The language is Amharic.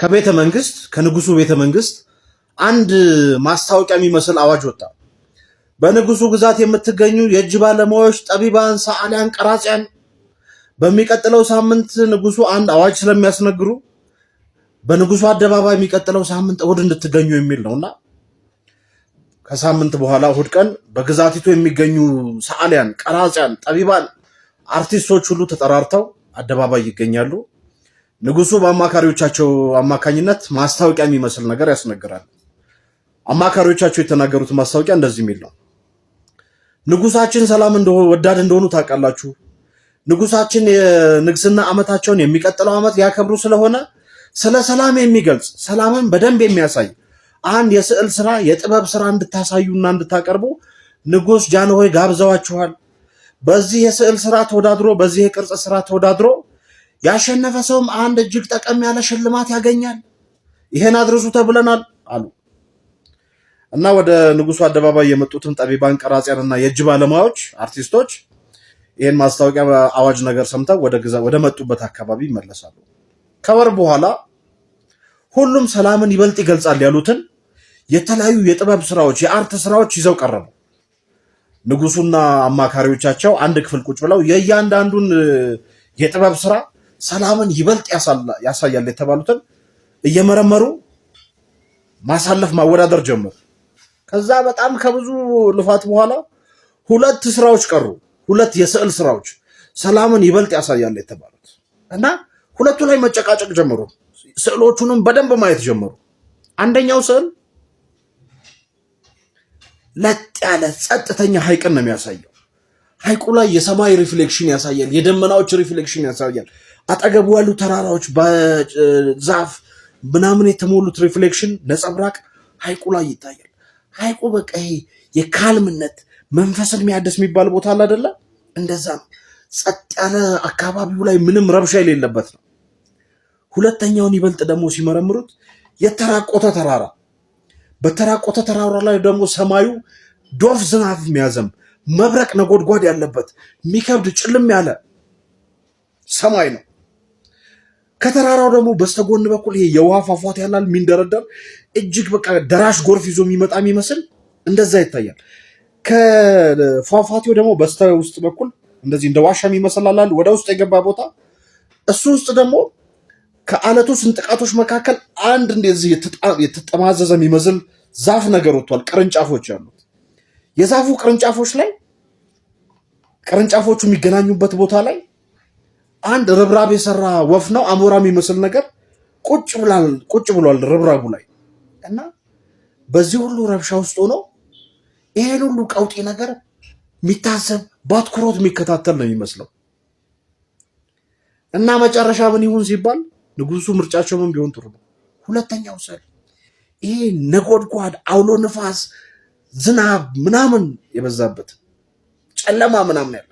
ከቤተ መንግስት ከንጉሱ ቤተ መንግስት አንድ ማስታወቂያ የሚመስል አዋጅ ወጣ። በንጉሱ ግዛት የምትገኙ የእጅ ባለሙያዎች፣ ጠቢባን፣ ሰዓሊያን፣ ቀራጺያን በሚቀጥለው ሳምንት ንጉሱ አንድ አዋጅ ስለሚያስነግሩ በንጉሱ አደባባይ የሚቀጥለው ሳምንት እሁድ እንድትገኙ የሚል ነውና ከሳምንት በኋላ እሁድ ቀን በግዛቲቱ የሚገኙ ሰዓሊያን፣ ቀራጺያን፣ ጠቢባን፣ አርቲስቶች ሁሉ ተጠራርተው አደባባይ ይገኛሉ። ንጉሱ በአማካሪዎቻቸው አማካኝነት ማስታወቂያ የሚመስል ነገር ያስነግራል። አማካሪዎቻቸው የተናገሩት ማስታወቂያ እንደዚህ የሚል ነው። ንጉሳችን ሰላም ወዳድ እንደሆኑ ታውቃላችሁ። ንጉሳችን የንግስና ዓመታቸውን የሚቀጥለው ዓመት ያከብሩ ስለሆነ ስለ ሰላም የሚገልጽ ሰላምን በደንብ የሚያሳይ አንድ የስዕል ስራ የጥበብ ስራ እንድታሳዩና እንድታቀርቡ ንጉስ ጃንሆይ ጋብዘዋችኋል። በዚህ የስዕል ስራ ተወዳድሮ በዚህ የቅርጽ ስራ ተወዳድሮ ያሸነፈ ሰውም አንድ እጅግ ጠቀም ያለ ሽልማት ያገኛል። ይሄን አድርሱ ተብለናል አሉ እና ወደ ንጉሱ አደባባይ የመጡትን ጠቢባን፣ ቀራጺያንና የእጅ ባለሙያዎች አርቲስቶች ይሄን ማስታወቂያ አዋጅ ነገር ሰምተው ወደ መጡበት አካባቢ ይመለሳሉ። ከወር በኋላ ሁሉም ሰላምን ይበልጥ ይገልጻል ያሉትን የተለያዩ የጥበብ ስራዎች፣ የአርት ስራዎች ይዘው ቀረቡ። ንጉሱና አማካሪዎቻቸው አንድ ክፍል ቁጭ ብለው የእያንዳንዱን የጥበብ ስራ ሰላምን ይበልጥ ያሳያል የተባሉትን እየመረመሩ ማሳለፍ ማወዳደር ጀመሩ። ከዛ በጣም ከብዙ ልፋት በኋላ ሁለት ስራዎች ቀሩ። ሁለት የስዕል ስራዎች ሰላምን ይበልጥ ያሳያል የተባሉት እና ሁለቱ ላይ መጨቃጨቅ ጀመሩ። ስዕሎቹንም በደንብ ማየት ጀመሩ። አንደኛው ስዕል ለጥ ያለ ጸጥተኛ ሐይቅን ነው የሚያሳየው። ሐይቁ ላይ የሰማይ ሪፍሌክሽን ያሳያል፣ የደመናዎች ሪፍሌክሽን ያሳያል። አጠገቡ ያሉ ተራራዎች በዛፍ ምናምን የተሞሉት ሪፍሌክሽን ነጸብራቅ ሐይቁ ላይ ይታያል። ሐይቁ በቃ የካልምነት መንፈስን የሚያድስ የሚባል ቦታ አለ አይደለ? እንደዛ ነው። ጸጥ ያለ አካባቢው ላይ ምንም ረብሻ የሌለበት ነው። ሁለተኛውን ይበልጥ ደግሞ ሲመረምሩት የተራቆተ ተራራ፣ በተራቆተ ተራራ ላይ ደግሞ ሰማዩ ዶፍ ዝናብ የሚያዘንብ መብረቅ ነጎድጓድ ያለበት የሚከብድ ጭልም ያለ ሰማይ ነው። ከተራራው ደግሞ በስተጎን በኩል ይሄ የውሃ ፏፏቴ ያላል የሚንደረደር እጅግ በቃ ደራሽ ጎርፍ ይዞ የሚመጣ የሚመስል እንደዛ ይታያል። ከፏፏቴው ደግሞ በስተ ውስጥ በኩል እንደዚህ እንደ ዋሻ የሚመስላል ወደ ውስጥ የገባ ቦታ፣ እሱ ውስጥ ደግሞ ከአለቱ ስንጥቃቶች መካከል አንድ እንደዚህ የተጠማዘዘ የሚመስል ዛፍ ነገር ወጥቷል። ቅርንጫፎች ያሉት የዛፉ ቅርንጫፎች ላይ ቅርንጫፎቹ የሚገናኙበት ቦታ ላይ አንድ ርብራብ የሰራ ወፍ ነው አሞራ የሚመስል ነገር ቁጭ ብሏል ርብራቡ ላይ እና በዚህ ሁሉ ረብሻ ውስጥ ሆኖ ይሄን ሁሉ ቀውጢ ነገር የሚታሰብ በአትኩሮት የሚከታተል ነው የሚመስለው እና መጨረሻ ምን ይሁን ሲባል ንጉሱ ምርጫቸው ምን ቢሆን ጥሩ ነው? ሁለተኛው ስዕል ይሄ ነጎድጓድ፣ አውሎ ንፋስ፣ ዝናብ ምናምን የበዛበት ጨለማ ምናምን ያለ